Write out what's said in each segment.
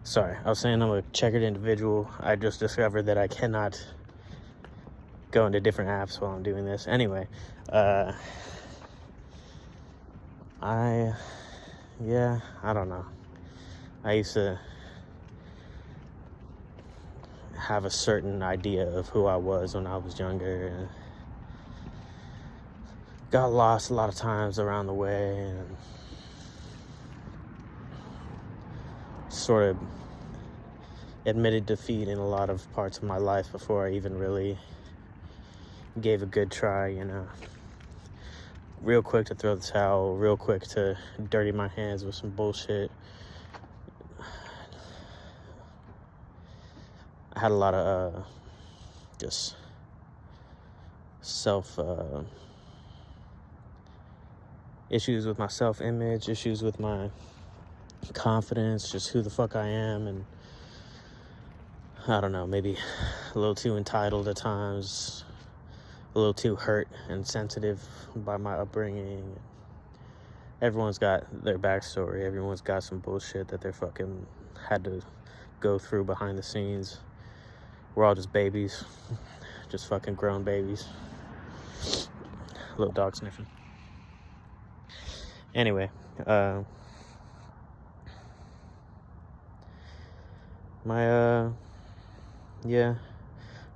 Sorry, I was saying I'm a checkered individual. I just discovered that I cannot go into different apps while I'm doing this. Anyway, I don't know. I used to have a certain idea of who I was when I was younger, and got lost a lot of times around the way, and sort of admitted defeat in a lot of parts of my life before I even really gave a good try, real quick to throw the towel, real quick to dirty my hands with some bullshit. I had a lot of just self issues with my self-image, issues with my confidence, just who the fuck I am, and I don't know, maybe a little too entitled at times, a little too hurt and sensitive by my upbringing. Everyone's got their backstory. Everyone's got some bullshit that they're fucking had to go through behind the scenes. We're all just babies, just fucking grown babies. Little dog sniffing. Anyway, I've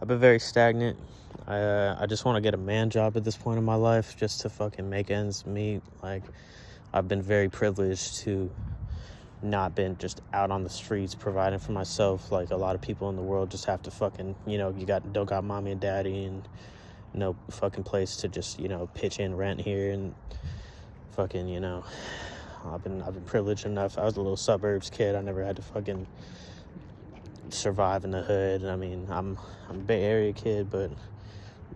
been very stagnant. I just want to get a man job at this point in my life just to fucking make ends meet. Like, I've been very privileged to not been just out on the streets providing for myself like a lot of people in the world just have to fucking, don't got mommy and daddy and no fucking place to just, pitch in rent here and fucking, I've been privileged enough. I was a little suburbs kid. I never had to fucking survive in the hood. I mean, I'm a Bay Area kid, but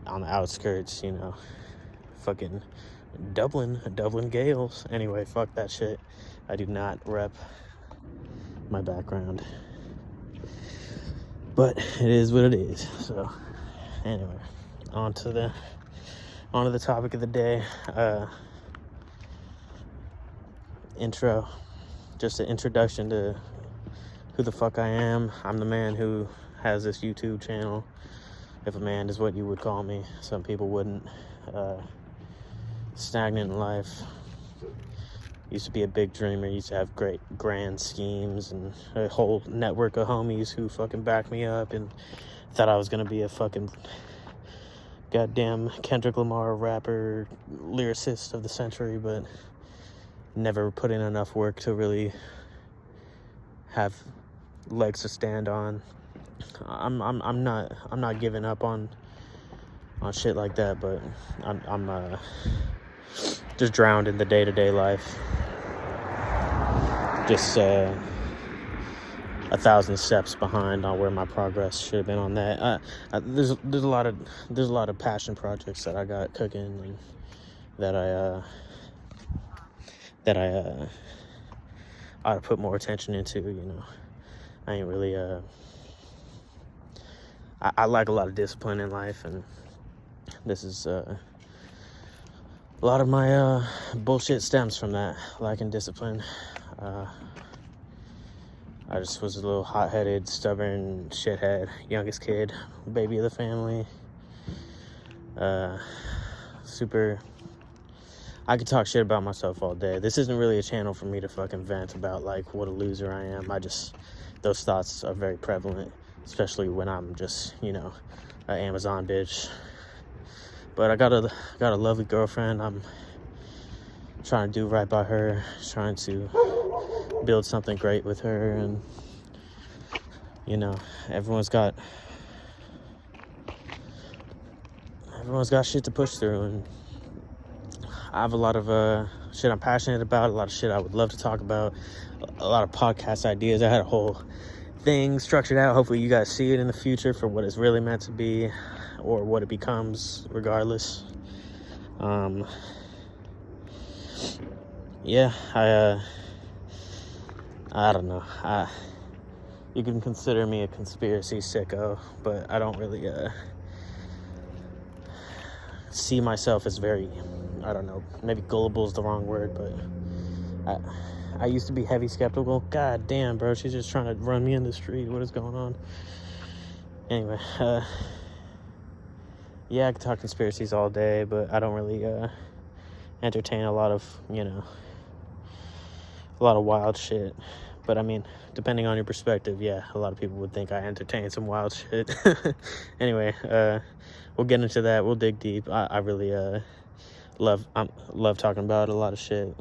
on the outskirts, fucking Dublin Gales. Anyway, fuck that shit. I do not rep my background, but it is what it is. So anyway, on to the topic of the day. Intro, just an introduction to who the fuck I am. I'm the man who has this YouTube channel, if a man is what you would call me. Some people wouldn't. Stagnant in life. Used to be a big dreamer. Used to have great grand schemes and a whole network of homies who fucking backed me up and thought I was gonna be a fucking goddamn Kendrick Lamar rapper, lyricist of the century, but never put in enough work to really have legs to stand on. I'm not giving up on shit like that, but I'm just drowned in the day-to-day life. Just 1,000 steps behind on where my progress should have been on that. There's a lot of passion projects that I got cooking and that I ought to put more attention into. I ain't really I like a lot of discipline in life, and this is a lot of my bullshit stems from that, lacking discipline. I just was a little hot-headed, stubborn shithead, youngest kid, baby of the family. I could talk shit about myself all day. This isn't really a channel for me to fucking vent about like what a loser I am. Those thoughts are very prevalent, especially when I'm just, an Amazon bitch. But I got a lovely girlfriend. I'm trying to do right by her, trying to build something great with her, and everyone's got shit to push through, and I have a lot of shit I'm passionate about, a lot of shit I would love to talk about, a lot of podcast ideas. I had a whole thing structured out. Hopefully you guys see it in the future for what it's really meant to be, or what it becomes, regardless. I don't know. You can consider me a conspiracy sicko, but I don't really see myself as very, I don't know, maybe gullible is the wrong word, but I used to be heavy skeptical. God damn, bro, she's just trying to run me in the street. What is going on? Anyway, yeah, I could talk conspiracies all day, but I don't really entertain a lot of, a lot of wild shit. But I mean, depending on your perspective, yeah, a lot of people would think I entertain some wild shit. Anyway, we'll get into that. We'll dig deep. I really love talking about a lot of shit.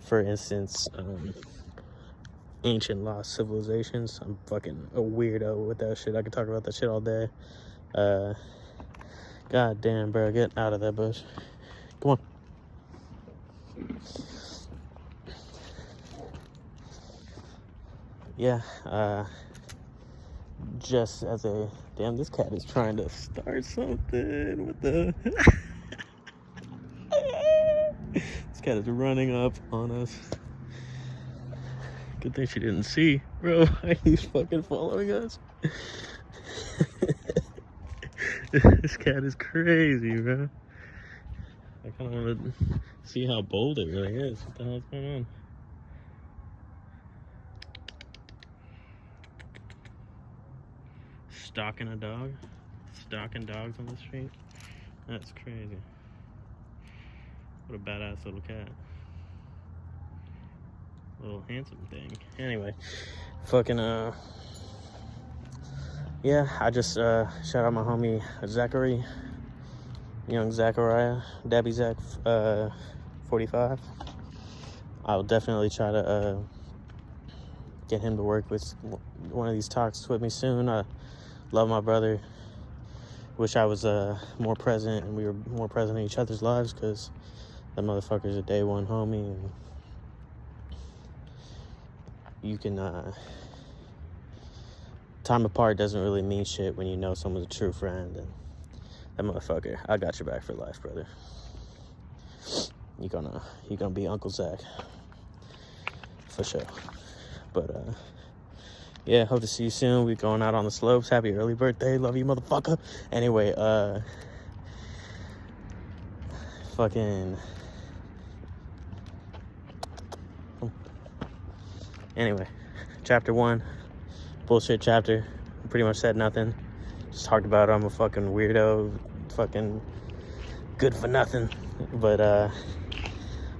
For instance, ancient lost civilizations. I'm fucking a weirdo with that shit. I could talk about that shit all day. God damn, bro, get out of that bush. Come on. Yeah, just as a... Damn, this cat is trying to start something with the... This cat is running up on us. Good thing she didn't see. Bro, he's fucking following us. This cat is crazy, bro. I kind of want to see how bold it really is. What the hell's going on? Stalking a dog? Stalking dogs on the street? That's crazy. What a badass little cat. Little handsome thing. Anyway, fucking, yeah, I just, shout out my homie Zachary, young Zachariah, Dabby Zach, 45. I'll definitely try to, get him to work with one of these talks with me soon. I love my brother. Wish I was, more present and we were more present in each other's lives, because that motherfucker's a day one homie, and you can, time apart doesn't really mean shit when you know someone's a true friend, and that motherfucker, I got your back for life, brother. You gonna be Uncle Zach, for sure. But, yeah, hope to see you soon. We going out on the slopes. Happy early birthday. Love you, motherfucker. Anyway, fucking... Anyway, chapter 1, bullshit chapter. Pretty much said nothing. Just talked about I'm a fucking weirdo, fucking good for nothing. But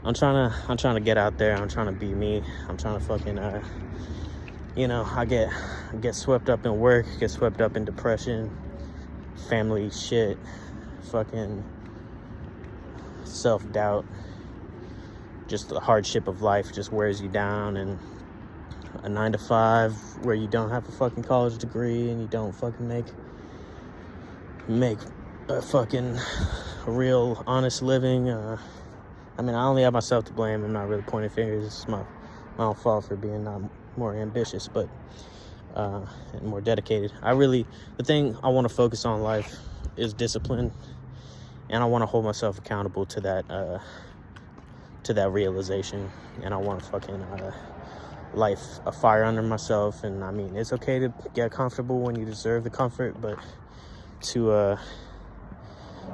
I'm trying to get out there. I'm trying to be me. I'm trying to fucking I get swept up in work, get swept up in depression, family shit, fucking self-doubt. Just the hardship of life just wears you down, and a 9-to-5 where you don't have a fucking college degree and you don't fucking make a fucking real honest living. I mean, I only have myself to blame. I'm not really pointing fingers. It's my own fault for being not more ambitious, but and more dedicated. The thing I want to focus on in life is discipline, and I want to hold myself accountable to that realization, and I want to fucking life a fire under myself. And I mean, it's okay to get comfortable when you deserve the comfort, but to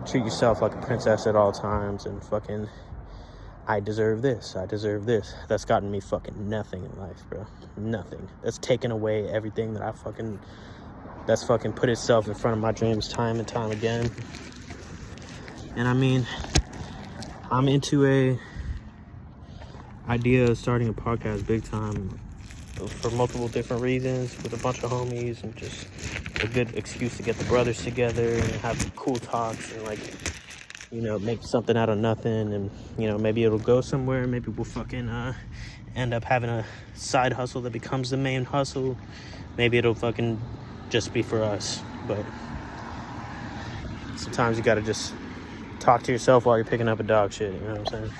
treat yourself like a princess at all times, and fucking I deserve this, that's gotten me fucking nothing in life, bro. Nothing. That's taken away everything that that's fucking put itself in front of my dreams time and time again. And I mean, I'm into a idea of starting a podcast big time for multiple different reasons, with a bunch of homies, and just a good excuse to get the brothers together and have cool talks, and like, make something out of nothing. And maybe it'll go somewhere. Maybe we'll fucking end up having a side hustle that becomes the main hustle. Maybe it'll fucking just be for us. But sometimes you gotta just talk to yourself while you're picking up a dog shit, you know what I'm saying?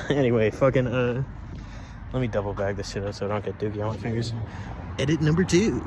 Anyway, fucking let me double bag this shit up so I don't get dookie on my fingers. Edit number 2.